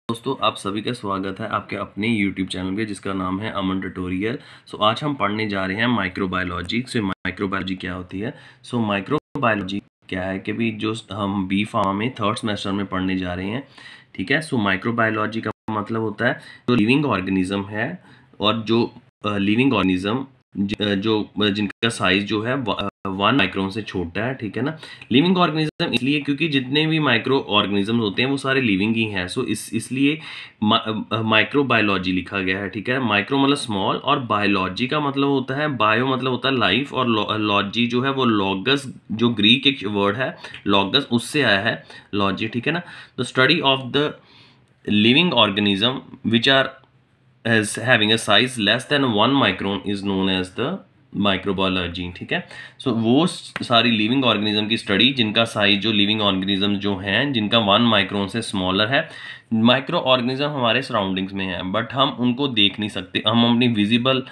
दोस्तों, आप सभी का स्वागत है आपके अपने YouTube चैनल पे जिसका नाम है अमन ट्यूटोरियल। आज हम पढ़ने जा रहे हैं माइक्रोबायोलॉजी से। माइक्रोबायोलॉजी क्या होती है? माइक्रोबायोलॉजी क्या है कि भी जो हम बी फार्मा में थर्ड सेमेस्टर में पढ़ने जा रहे हैं, ठीक है। माइक्रोबायोलॉजी का मतलब होता है जो लिविंग ऑर्गेनिज्म है और जो लिविंग ऑर्गेनिज्म जो जिनका साइज जो है 1 माइक्रोन से छोटा है, ठीक है ना। लिविंग ऑर्गेनिज्म इसलिए क्योंकि जितने भी माइक्रो ऑर्गेनिज्म होते हैं वो सारे लिविंग ही हैं। इसलिए माइक्रोबायोलॉजी लिखा गया है, ठीक है। माइक्रो मतलब स्मॉल और बायोलॉजी का मतलब होता है, बायो मतलब होता है लाइफ, और लॉजी जो है वो लॉगस, जो ग्रीक एक वर्ड है लॉगस, उससे आया है लॉजी, ठीक है ना। The study of the living organism which are as having a size less than 1 micron is known as the microbiology, ठीक है। वो सारी लिविंग ऑर्गेनिज्म की स्टडी जिनका साइज, जो लिविंग ऑर्गेनिज्म जो हैं जिनका 1 माइक्रोन से स्मॉलर है। माइक्रो ऑर्गेनिज्म हमारे सराउंडिंग्स में है बट हम उनको देख नहीं सकते, हम अपनी विजिबल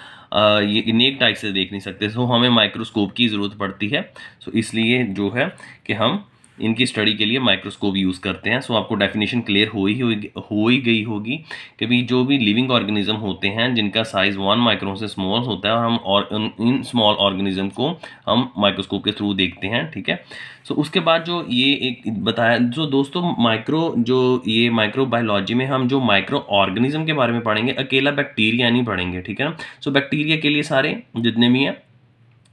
ये नेक्ड आई से देख नहीं सकते। हमें माइक्रोस्कोप की ज़रूरत पड़ती है। इसलिए जो है कि हम इनकी स्टडी के लिए माइक्रोस्कोप यूज़ करते हैं। आपको डेफिनेशन क्लियर हो ही गई होगी कि भी जो भी लिविंग ऑर्गेनिज्म होते हैं जिनका साइज़ 1 माइक्रोन से स्मॉल होता है और हम इन स्मॉल ऑर्गेनिज्म को हम माइक्रोस्कोप के थ्रू देखते हैं, ठीक है। उसके बाद जो ये एक बताया, जो दोस्तों ये माइक्रोबायोलॉजी में हम जो माइक्रो ऑर्गेनिज्म के बारे में पढ़ेंगे, अकेला बैक्टीरिया नहीं पढ़ेंगे, ठीक है ना। बैक्टीरिया के लिए सारे जितने भी हैं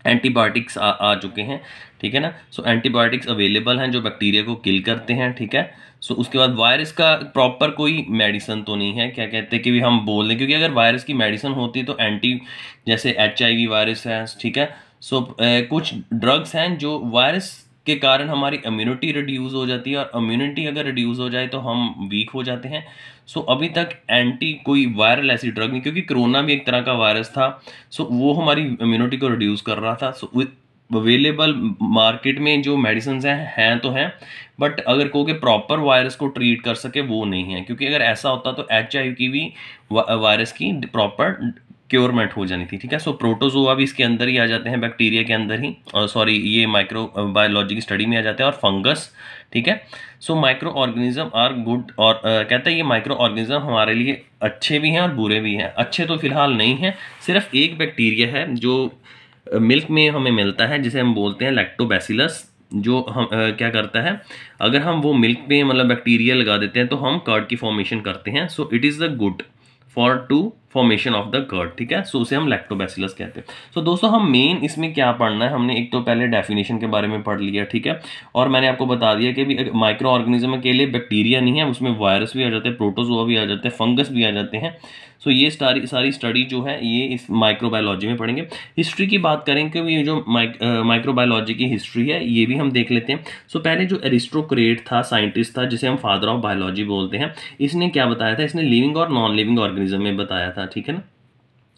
एंटीबायोटिक्स आ चुके हैं, ठीक है ना। एंटीबायोटिक्स अवेलेबल हैं जो बैक्टीरिया को किल करते हैं, ठीक है। उसके बाद वायरस का प्रॉपर कोई मेडिसिन तो नहीं है, क्या कहते हैं कि भी हम बोल दें, क्योंकि अगर वायरस की मेडिसिन होती तो जैसे HIV वायरस है, ठीक है। कुछ ड्रग्स हैं जो वायरस के कारण हमारी इम्यूनिटी रिड्यूस हो जाती है, और इम्यूनिटी अगर रिड्यूस हो जाए तो हम वीक हो जाते हैं। अभी तक कोई वायरल ऐसी ड्रग नहीं, क्योंकि कोरोना भी एक तरह का वायरस था। वो हमारी इम्यूनिटी को रिड्यूस कर रहा था। अवेलेबल मार्केट में जो मेडिसिन हैं तो हैं, बट अगर कहोगे प्रॉपर वायरस को ट्रीट कर सके वो नहीं है, क्योंकि अगर ऐसा होता तो HIV की भी वायरस की प्रॉपर क्योरमेंट हो जानी थी, ठीक है। प्रोटोजोआ भी इसके अंदर ही आ जाते हैं, बैक्टीरिया के अंदर ही, और ये माइक्रोबायोलॉजी की स्टडी में आ जाते हैं, और फंगस, ठीक है। माइक्रो ऑर्गेनिज्म आर गुड, और कहता है ये माइक्रो ऑर्गेनिज्म हमारे लिए अच्छे भी हैं और बुरे भी हैं। अच्छे तो फिलहाल नहीं हैं, सिर्फ एक बैक्टीरिया है जो मिल्क में हमें मिलता है, जिसे हम बोलते हैं लैक्टोबैसिलस, जो हम क्या करता है, अगर हम वो मिल्क में मतलब बैक्टीरिया लगा देते हैं तो हम कर्ड की फॉर्मेशन करते हैं। It is the good for to formation of the curd, ठीक है। उसे हम लैक्टोबैसिलस कहते हैं। दोस्तों, हम मेन इसमें क्या पढ़ना है, हमने एक तो पहले डेफिनेशन के बारे में पढ़ लिया, ठीक है, और मैंने आपको बता दिया कि भी माइक्रो ऑर्गेनिज्म के लिए बैक्टीरिया नहीं है, उसमें वायरस भी आ जाते हैं, प्रोटोजोआ भी आ जाते हैं, फंगस भी आ जाते हैं। ये सारी स्टडी जो है ये इस माइक्रोबायोलॉजी में पढ़ेंगे। हिस्ट्री की बात करें कि ये जो माइक्रोबायोलॉजी की हिस्ट्री है ये भी हम देख लेते हैं। पहले जो एरिस्टोक्रेट था, साइंटिस्ट था, जिसे हम फादर ऑफ बायोलॉजी बोलते हैं, इसने क्या बताया था, इसने लिविंग और नॉन लिविंग ऑर्गेनिज्म में बताया था, ठीक है ना।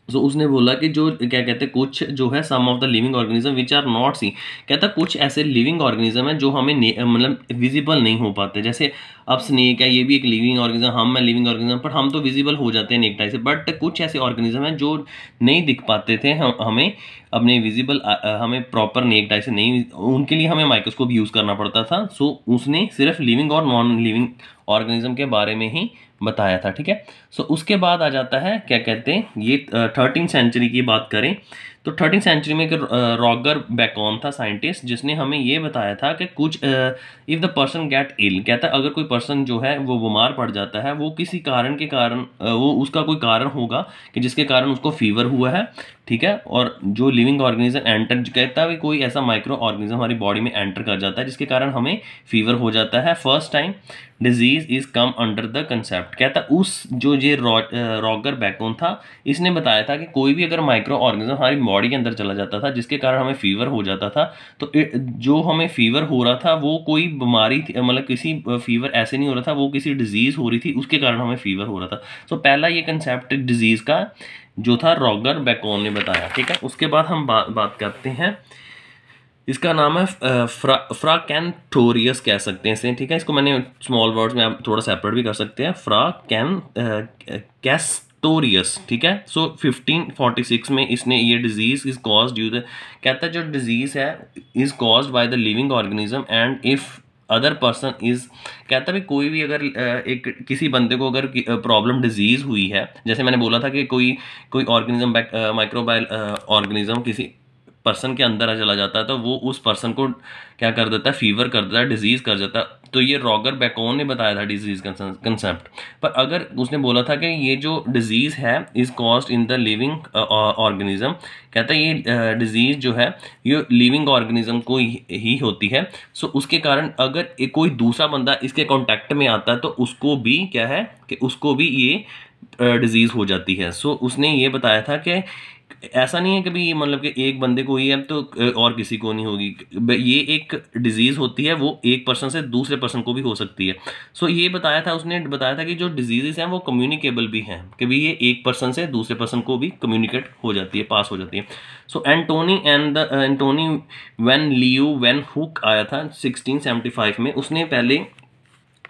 उसने बोला कि जो क्या कहते हैं, कुछ जो है some of the living organism which are not see, कहता कुछ ऐसे लिविंग ऑर्गेनिज्म है जो हमें मतलब विजिबल नहीं हो पाते। जैसे अब स्नेक है, ये भी एक लिविंग ऑर्गेनिज्म, हम है लिविंग ऑर्गेनिज्म, पर हम तो विजिबल हो जाते हैं नेक्ड आई से, बट कुछ ऐसे ऑर्गेनिज्म हैं जो नहीं दिख पाते थे हमें अपने विजिबल, हमें प्रॉपर नेक्ड आई से नहीं, उनके लिए हमें माइक्रोस्कोप यूज़ करना पड़ता था। उसने सिर्फ लिविंग और नॉन लिविंग ऑर्गेनिज्म के बारे में ही बताया था, ठीक है। उसके बाद आ जाता है क्या कहते हैं, ये 13th सेंचुरी की बात करें तो 13th सेंचुरी में एक रॉगर बैकॉन था साइंटिस्ट, जिसने हमें ये बताया था कि कुछ if the person get ill, कहता है अगर कोई पर्सन जो है वो बीमार पड़ जाता है, वो किसी कारण के कारण वो उसका कोई कारण होगा कि जिसके कारण उसको फीवर हुआ है, ठीक है। और जो लिविंग ऑर्गेनिज्म एंटर, कहता है कोई ऐसा माइक्रो ऑर्गेनिज्म हमारी बॉडी में एंटर कर जाता है जिसके कारण हमें फीवर हो जाता है। First time disease is come under the concept, कहता उस जो ये रॉगर बैकॉन था, इसने बताया था कि कोई भी अगर माइक्रो ऑर्गेनिज्म हमारी बॉडी के अंदर चला जाता था जिसके कारण हमें फीवर हो जाता था, तो जो हमें फीवर हो रहा था वो कोई बीमारी थी, मतलब किसी फीवर ऐसे नहीं हो रहा था, वो किसी डिजीज़ हो रही थी, उसके कारण हमें फीवर हो रहा था। पहला ये कंसेप्ट डिजीज़ का जो था रॉगर बैकॉन ने बताया, ठीक है। उसके बाद हम बात करते हैं, इसका नाम है फ्राकैंथोरियस कह सकते हैं इसे, ठीक है। इसको मैंने स्मॉल वर्ड्स में आप थोड़ा सेपरेट भी कर सकते हैं, फ्राकैंथोरियस, ठीक है। 1546 में इसने ये disease is caused due the, कहता है जो डिजीज है is caused by the living organism, and if other person is, कहता है कोई भी अगर एक किसी बंदे को अगर प्रॉब्लम डिजीज हुई है, जैसे मैंने बोला था कि कोई कोई ऑर्गेनिज्म माइक्रोबायल ऑर्गेनिज्म किसी पर्सन के अंदर चला जाता है तो वो उस पर्सन को क्या कर देता है, फीवर कर देता है, डिजीज कर देता है। तो ये रॉगर बैकोन ने बताया था डिजीज कंसेप्ट। पर अगर उसने बोला था कि ये जो डिजीज है is caused in the living organism, कहता है ये डिजीज जो है ये लिविंग ऑर्गेनिज्म को ही होती है। सो उसके कारण अगर कोई दूसरा बंदा इसके कांटेक्ट में आता है तो उसको भी क्या है कि उसको भी ये डिजीज हो जाती है। सो उसने ये बताया था कि ऐसा नहीं है कि भाई मतलब कि एक बंदे को ही है तो और किसी को नहीं होगी, ये एक डिजीज़ होती है, वो एक पर्सन से दूसरे पर्सन को भी हो सकती है। सो ये बताया था, उसने बताया था कि जो डिजीज़ हैं वो कम्युनिकेबल भी हैं, कि भाई ये एक पर्सन से दूसरे पर्सन को भी कम्युनिकेट हो जाती है, पास हो जाती है। सो एंटोनी वैन लियो वैन हुक आया था 1675 में, उसने पहले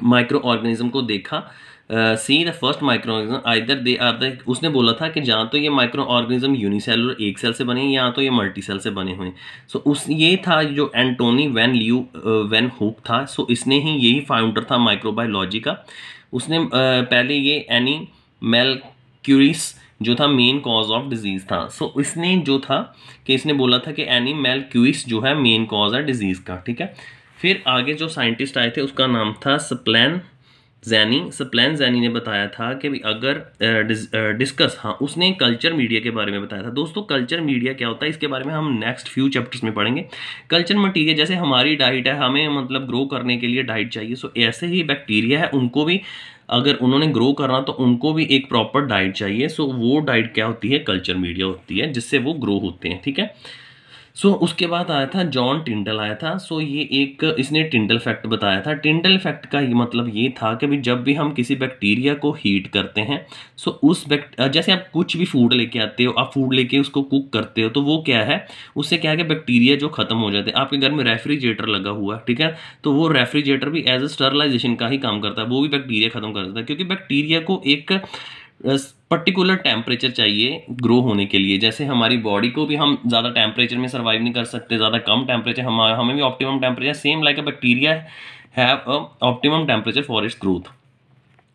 माइक्रो ऑर्गेनिज्म को देखा। See the first micro organism either they are the, उसने बोला था कि जहाँ तो ये माइक्रो ऑर्गेनिज्म यूनिसेलुलर एक सेल से बने या तो ये मल्टी सेल से बने हुए। सो उस ये था जो एंटोनी वैन लियो वैन हुक था। सो इसने ही यही फाउंडर था माइक्रोबायोलॉजी का। उसने पहले ये एनी मेलक्यूरिस जो था मेन कॉज ऑफ डिजीज था। सो इसने जो था कि इसने बोला था कि एनी मेलक्यूरिस जो है मेन कॉज है डिजीज का, ठीक है। फिर आगे जो साइंटिस्ट आए थे उसका नाम था स्प्लैन जैनी ने बताया था कि भाई अगर डिस्कस, हाँ उसने कल्चर मीडिया के बारे में बताया था। दोस्तों कल्चर मीडिया क्या होता है इसके बारे में हम नेक्स्ट फ्यू चैप्टर्स में पढ़ेंगे। कल्चर मटीरियल जैसे हमारी डाइट है, हमें मतलब ग्रो करने के लिए डाइट चाहिए, सो ऐसे ही बैक्टीरिया है, उनको भी अगर उन्होंने ग्रो करना तो उनको भी एक प्रॉपर डाइट चाहिए। सो वो डाइट क्या होती है, कल्चर मीडिया होती है जिससे वो ग्रो होते हैं, ठीक है। सो उसके बाद आया था जॉन टिंडल आया था। सो ये एक इसने टिंडल फैक्ट बताया था। टिंडल फैक्ट का ये मतलब ये था कि भी जब भी हम किसी बैक्टीरिया को हीट करते हैं, सो उस जैसे आप कुछ भी फूड लेके आते हो, आप फूड लेके उसको कुक करते हो तो वो क्या है, उससे क्या है कि बैक्टीरिया जो खत्म हो जाते हैं। आपके घर में रेफ्रिजरेटर लगा हुआ है, ठीक है, तो वो रेफ्रिजरेटर भी एज ए स्टरलाइजेशन का ही काम करता है, वो भी बैक्टीरिया खत्म कर देता है, क्योंकि बैक्टीरिया को एक पर्टिकुलर टेम्परेचर चाहिए ग्रो होने के लिए। जैसे हमारी बॉडी को भी हम ज़्यादा टेम्परेचर में सर्वाइव नहीं कर सकते, ज़्यादा कम टेम्परेचर, हमें भी optimum temperature, same like a bacteria have a optimum temperature for its growth.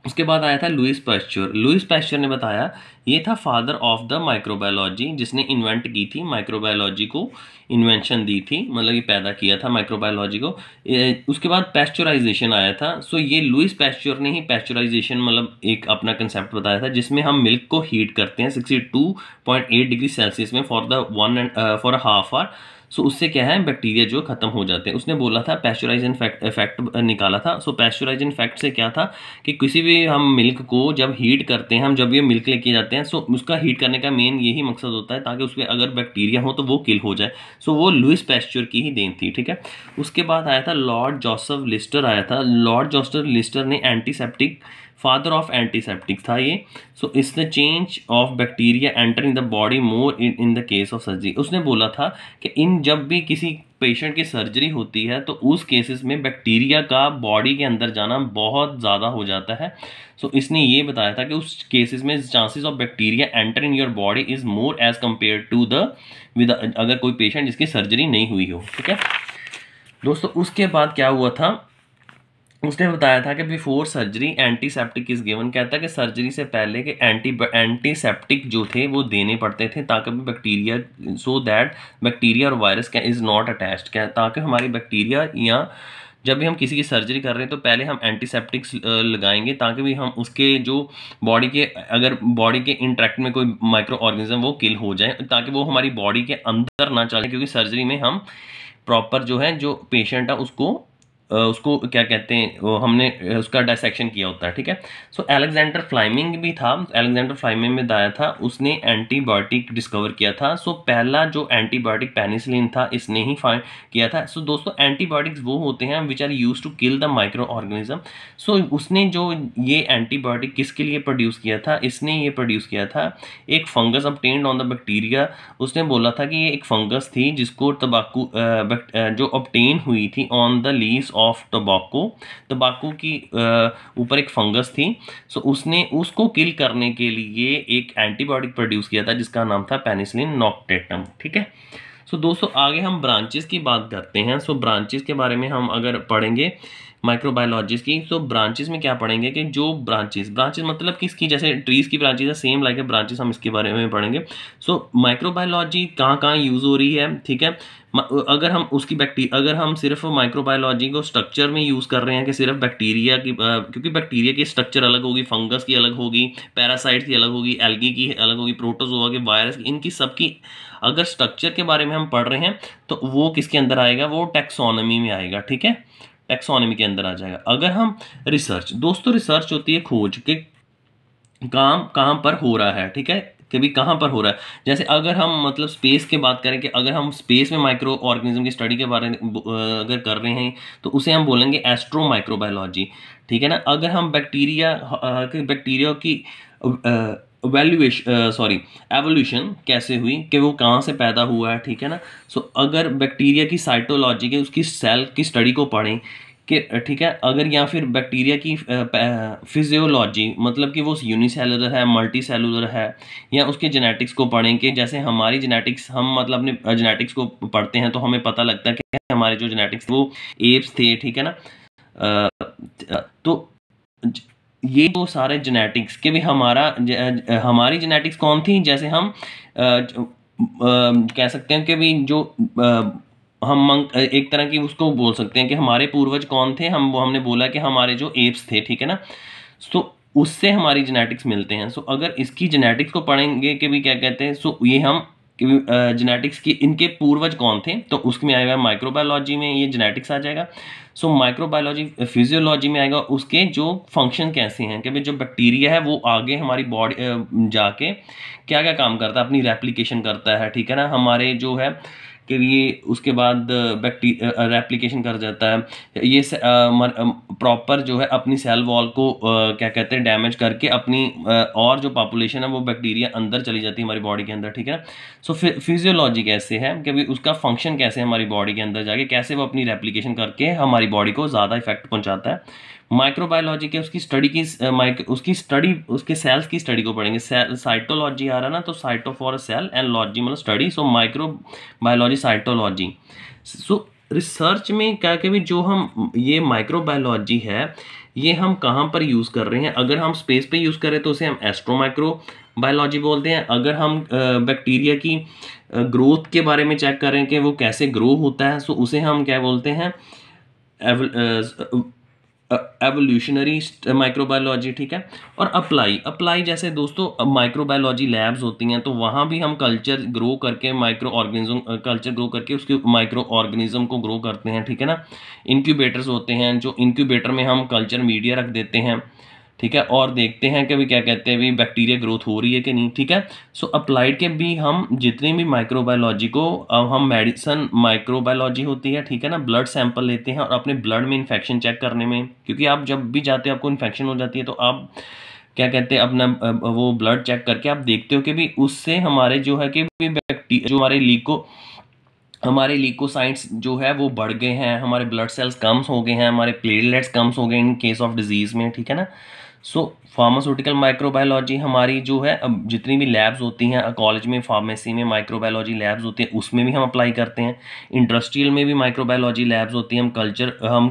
उसके बाद आया था लुइस पैस्चर ने बताया, ये था फादर ऑफ द माइक्रोबायोलॉजी, जिसने इन्वेंट की थी माइक्रोबायोलॉजी को, इन्वेंशन दी थी, मतलब ये पैदा किया था माइक्रोबायोलॉजी को। उसके बाद पैस्चराइजेशन आया था। सो ये लुइस पैस्चर ने ही पैस्चराइजेशन मतलब एक अपना कंसेप्ट बताया था, जिसमें हम मिल्क को हीट करते हैं 62.8 डिग्री सेल्सियस में फॉर अ हाफ आवर। सो उससे क्या है, बैक्टीरिया जो खत्म हो जाते हैं। उसने बोला था पैस्चराइजेशन इफेक्ट निकाला था। सो पैस्चराइजेशन इफेक्ट से क्या था कि किसी भी हम मिल्क को जब हीट करते हैं, हम जब ये मिल्क लेके जाते हैं, सो उसका हीट करने का मेन यही मकसद होता है ताकि उसमें अगर बैक्टीरिया हो तो वो किल हो जाए। सो वो लुइस पैस्चर की ही देन थी, ठीक है। उसके बाद आया था लॉर्ड जोसेफ लिस्टर आया था। लॉर्ड जोसेफ लिस्टर ने एंटीसेप्टिक, फादर ऑफ एंटीसेप्टिक था ये। So it's the change of bacteria enter in the body more in the case of surgery. उसने बोला था कि इन जब भी किसी पेशेंट की सर्जरी होती है तो उस केसेस में बैक्टीरिया का बॉडी के अंदर जाना बहुत ज़्यादा हो जाता है। सो इसने ये बताया था कि उस केसेस में chances of bacteria enter in your body is more as compare to the with, अगर कोई पेशेंट जिसकी सर्जरी नहीं हुई हो, ठीक है दोस्तों। उसके बाद क्या हुआ था, उसने बताया था कि before surgery antiseptic is given. कहता है कि सर्जरी से पहले के एंटीसेप्टिक जो थे वो देने पड़ते थे ताकि बैक्टीरिया, सो दैट बैक्टीरिया और वायरस क्या इज़ नॉट अटैच्ड, क्या ताकि हमारी बैक्टीरिया, या जब भी हम किसी की सर्जरी कर रहे हैं तो पहले हम एंटीसेप्टिक्स लगाएंगे ताकि भी हम उसके जो बॉडी के, अगर बॉडी के इंट्रैक्ट में कोई माइक्रो ऑर्गेनिज्म वो किल हो जाए, ताकि वो हमारी बॉडी के अंदर ना चले, क्योंकि सर्जरी में हम प्रॉपर जो है जो पेशेंट है उसको क्या कहते हैं, वो हमने उसका डायसेक्शन किया होता है, ठीक है। सो अलेक्जेंडर फ्लेमिंग भी था। अलेक्जेंडर फ्लेमिंग में बताया था, उसने एंटीबायोटिक डिस्कवर किया था। सो पहला जो एंटीबायोटिक पेनिसिलिन था इसने ही फाइंड किया था। सो दोस्तों एंटीबायोटिक्स वो होते हैं which are use to kill the micro organism. So उसने जो ये एंटीबायोटिक किसके लिए प्रोड्यूस किया था, इसने ये प्रोड्यूस किया था एक fungus obtained on the bacteria. उसने बोला था कि ये एक फंगस थी जिसको तंबाकू जो ऑब्टेन हुई थी ऑन द लीव्स ऑफ तंबाकू की ऊपर एक फंगस थी। सो उसने उसको किल करने के लिए एक एंटीबायोटिक प्रोड्यूस किया था जिसका नाम था पेनिसिलिन नॉक्टेटम, ठीक है। सो दोस्तों आगे हम ब्रांचेस की बात करते हैं। सो ब्रांचेस के बारे में हम अगर पढ़ेंगे माइक्रोबायोलॉजिस्ट की, तो ब्रांचेस में क्या पढ़ेंगे कि जो ब्रांचेस मतलब कि इसकी जैसे ट्रीज की ब्रांचेस है, सेम लाइक ब्रांचेस हम इसके बारे में पढ़ेंगे। सो माइक्रोबायोलॉजी कहाँ कहाँ यूज हो रही है, ठीक है। अगर हम अगर हम सिर्फ माइक्रोबायोलॉजी को स्ट्रक्चर में यूज कर रहे हैं कि सिर्फ बैक्टीरिया की, क्योंकि बैक्टीरिया की स्ट्रक्चर अलग होगी, फंगस की अलग होगी, पैरासाइट की अलग होगी, एल्गी की अलग होगी, प्रोटोजोआ के, वायरस की, इनकी सबकी अगर स्ट्रक्चर के बारे में हम पढ़ रहे हैं तो वो किसके अंदर आएगा, वो टैक्सोनॉमी में आएगा, ठीक है, टैक्सोनॉमी के अंदर आ जाएगा। अगर हम दोस्तों रिसर्च होती है खोज के काम कहाँ पर हो रहा है, ठीक है, कभी कहाँ पर हो रहा है। जैसे अगर हम मतलब स्पेस की बात करें कि अगर हम स्पेस में माइक्रो ऑर्गेनिज्म की स्टडी के बारे में अगर कर रहे हैं तो उसे हम बोलेंगे एस्ट्रो माइक्रोबायोलॉजी, ठीक है ना। अगर हम बैक्टीरिया की एवोल्यूशन कैसे हुई, कि वो कहाँ से पैदा हुआ है, ठीक है ना। सो अगर बैक्टीरिया की साइटोलॉजी के उसकी सेल की स्टडी को पढ़ें कि ठीक है, अगर या फिर बैक्टीरिया की फिजियोलॉजी मतलब कि वो यूनिसेलुलर है, मल्टी सेलुलर है, या उसके जेनेटिक्स को पढ़ें कि जैसे हमारी जेनेटिक्स, हम मतलब अपने जेनेटिक्स को पढ़ते हैं तो हमें पता लगता है कि हमारे जो जेनेटिक्स वो एप्स थे, ठीक है ना। तो ये तो सारे जेनेटिक्स के भी हमारी जेनेटिक्स कौन थी, जैसे हम कह सकते हैं कि भी जो हम एक तरह की उसको बोल सकते हैं कि हमारे पूर्वज कौन थे, हमने बोला कि हमारे जो एप्स थे, ठीक है ना। सो उससे हमारी जेनेटिक्स मिलते हैं। सो अगर इसकी जेनेटिक्स को पढ़ेंगे कि भी क्या कहते हैं, सो ये हम जेनेटिक्स की इनके पूर्वज कौन थे, तो उसमें आएगा माइक्रोबायोलॉजी में ये जेनेटिक्स आ जाएगा। सो माइक्रोबायोलॉजी फिजियोलॉजी में आएगा उसके जो फंक्शन कैसे हैं, कि भाई जो बैक्टीरिया है वो आगे हमारी बॉडी जाके क्या क्या काम करता है, अपनी रेप्लिकेशन करता है, ठीक है ना, हमारे जो है कि ये उसके बाद रेप्लिकेशन कर जाता है, ये प्रॉपर जो है अपनी सेल वॉल को क्या कहते हैं डैमेज करके अपनी और जो पॉपुलेशन है वो बैक्टीरिया अंदर चली जाती है हमारी बॉडी के अंदर, ठीक है ना। सो फिजियोलॉजी कैसे है कि भाई उसका फंक्शन कैसे है हमारी बॉडी के अंदर जाके, कैसे वो अपनी रेप्लिकेशन करके हमारी बॉडी को ज़्यादा इफेक्ट पहुंचाता है। माइक्रोबायोलॉजी के उसकी स्टडी की उसके सेल्स की स्टडी को पढ़ेंगे। साइटोलॉजी आ रहा ना, तो cyto for cell and logy मतलब study, so microbiology cytology. So research में क्या कि भी जो हम ये माइक्रोबायोलॉजी है ये हम कहाँ पर यूज़ कर रहे हैं। अगर हम स्पेस पे यूज़ करें तो उसे हम एस्ट्रोमाइक्रोबायोलॉजी बोलते हैं। अगर हम बैक्टीरिया की ग्रोथ के बारे में चेक करें कि वो कैसे ग्रो होता है, सो उसे हम क्या बोलते हैं, एवोल्यूशनरी माइक्रोबायोलॉजी, ठीक है। और अप्लाई जैसे दोस्तों माइक्रोबायोलॉजी लैब्स होती हैं, तो वहाँ भी हम कल्चर ग्रो करके उसके माइक्रो ऑर्गेनिज्म को ग्रो करते हैं, ठीक है ना। इंक्यूबेटर्स होते हैं, जो इंक्यूबेटर में हम कल्चर मीडिया रख देते हैं, ठीक है, और देखते हैं कि भी क्या कहते हैं भी बैक्टीरिया ग्रोथ हो रही है कि नहीं, ठीक है। सो अप्लाइड के भी हम जितनी भी माइक्रोबायोलॉजी को हम मेडिसिन माइक्रोबायोलॉजी होती है, ठीक है ना, ब्लड सैंपल लेते हैं और अपने ब्लड में इन्फेक्शन चेक करने में, क्योंकि आप जब भी जाते हैं आपको इन्फेक्शन हो जाती है तो आप क्या कहते हैं अपना वो ब्लड चेक करके आप देखते हो कि भी उससे हमारे जो है कि जो हमारे लीकोसाइट्स जो है वो बढ़ गए हैं, हमारे ब्लड सेल्स कम हो गए हैं, हमारे प्लेटलेट्स कम हो गए इन केस ऑफ डिजीज़ में, ठीक है ना। सो फार्मास्यूटिकल माइक्रोबायोलॉजी हमारी जो है, अब जितनी भी लैब्स होती हैं कॉलेज में, फार्मेसी में माइक्रोबायोलॉजी लैब्स होती हैं, उसमें भी हम अप्लाई करते हैं। इंडस्ट्रियल में भी माइक्रोबायोलॉजी लैब्स होती हैं।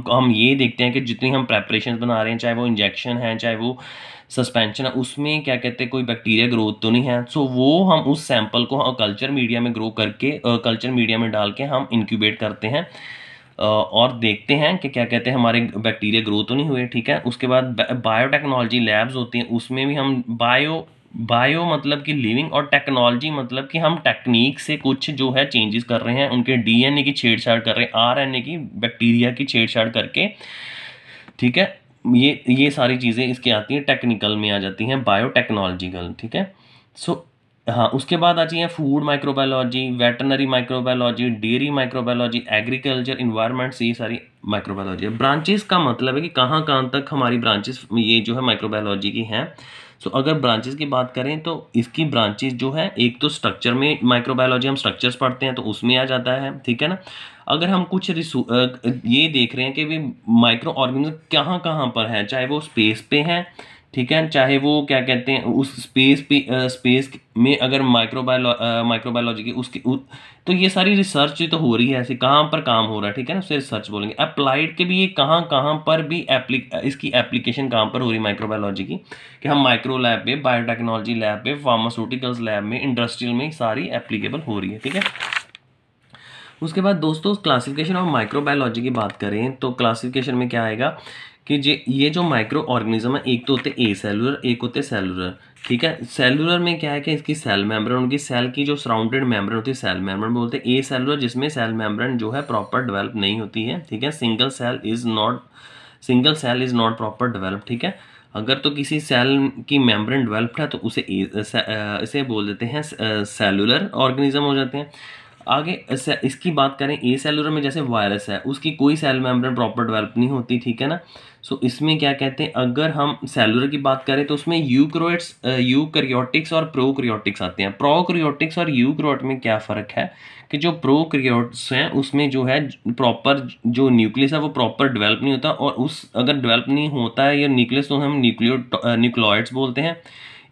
हम ये देखते हैं कि जितनी हम प्रेपरेशन बना रहे हैं, चाहे वो इंजेक्शन है चाहे वो सस्पेंशन है, उसमें क्या कहते हैं कोई बैक्टीरिया ग्रोथ तो नहीं है। सो वो हम उस सैंपल को कल्चर मीडिया में ग्रो करके कल्चर मीडिया में डाल के हम इंक्यूबेट करते हैं और देखते हैं कि क्या कहते हैं हमारे बैक्टीरिया ग्रो तो नहीं हुए, ठीक है। उसके बाद बायोटेक्नोलॉजी लैब्स होती हैं, उसमें भी हम बायो मतलब कि लिविंग, और टेक्नोलॉजी मतलब कि हम टेक्निक से कुछ जो है चेंजेस कर रहे हैं, उनके डीएनए की छेड़छाड़ कर रहे हैं, आरएनए की, बैक्टीरिया की छेड़छाड़ करके, ठीक है। ये सारी चीज़ें इसकी आती हैं, टेक्निकल में आ जाती हैं, बायोटेक्नोलॉजिकल, ठीक है। सो हाँ, उसके बाद आती है food microbiology, veterinary microbiology, dairy microbiology, agriculture, environment, ये सारी माइक्रोबायोलॉजी है। ब्रांचेस का मतलब है कि कहाँ कहाँ तक हमारी ब्रांचेस ये जो है माइक्रोबायोलॉजी की हैं। सो अगर ब्रांचेस की बात करें तो इसकी ब्रांचेस जो है, एक तो स्ट्रक्चर में माइक्रोबायोलॉजी हम स्ट्रक्चर्स पढ़ते हैं तो उसमें आ जाता है, ठीक है ना। अगर हम कुछ ये देख रहे हैं कि भी माइक्रो ऑर्गेनिज्म कहाँ कहाँ पर है, चाहे वो स्पेस पे हैं, ठीक है, चाहे वो क्या कहते हैं उस स्पेस में अगर माइक्रोबायोलॉजी की तो ये सारी रिसर्च तो हो रही है, ऐसे कहाँ पर काम हो रहा है, ठीक है ना, उसे रिसर्च बोलेंगे। अप्लाइड के भी ये कहाँ कहाँ पर भी इसकी एप्लीकेशन कहाँ पर हो रही है माइक्रोबायोलॉजी की, कि हम माइक्रो लैब में, बायोटेक्नोलॉजी लैब में, फार्मास्यूटिकल्स लैब में, इंडस्ट्रियल में सारी एप्लीकेबल हो रही है, ठीक है। उसके बाद दोस्तों क्लासिफिकेशन ऑफ माइक्रोबायोलॉजी की बात करें तो क्लासिफिकेशन में क्या आएगा कि ये जो माइक्रो ऑर्गेनिज्म है, एक तो होते ए सेलुलर, एक होते सेलुलर, ठीक है। सेलुलर में क्या है कि इसकी सेल मेम्ब्रेन, उनकी सेल की जो सराउंडेड मेम्ब्रेन होती है सेल मेम्ब्रेन बोलते हैं। ए सेलुलर जिसमें सेल मेम्ब्रेन जो है प्रॉपर डेवलप नहीं होती है, ठीक है। Single cell is not proper develop, ठीक है। अगर तो किसी सेल की मेम्ब्रेन डेवलप्ड है तो उसे इसे बोल देते हैं सेलुलर ऑर्गेनिज्म हो जाते हैं। आगे इसकी बात करें ए सेलुलर में, जैसे वायरस है उसकी कोई सेल मेम्ब्रेन प्रॉपर डेवलप नहीं होती, ठीक है ना। सो इसमें क्या कहते हैं, अगर हम सेलुलर की बात करें तो उसमें यूकैरियोटिक्स और प्रोकैरियोटिक्स आते हैं। प्रोकैरियोटिक्स और यूकैरियोट में क्या फ़र्क है कि जो प्रोकैरियोट्स हैं उसमें जो है प्रॉपर जो न्यूक्लियस है वो प्रॉपर डेवलप नहीं होता, और अगर डेवलप नहीं होता है ये न्यूक्लियस तो हम न्यूक्लियोइड्स बोलते हैं।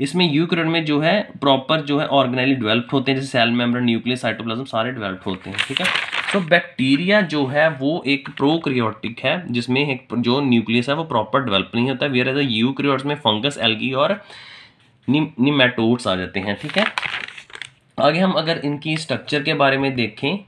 इसमें यूकैरियोट में जो है प्रॉपर जो है ऑर्गेनेली डेवलप्ड होते हैं, जैसे सेल मेम्ब्रेन, न्यूक्लियस, साइटोप्लाज्म सारे डेवलप्ड होते हैं, ठीक है। तो बैक्टीरिया जो है वो एक प्रोकैरियोटिक है जिसमें एक जो न्यूक्लियस है वो प्रॉपर डेवलप नहीं होता, वेयर एज यूकैरियोट्स में फंगस, एल्गी और निमेटोड्स आ जाते हैं, ठीक है। आगे हम अगर इनकी स्ट्रक्चर के बारे में देखें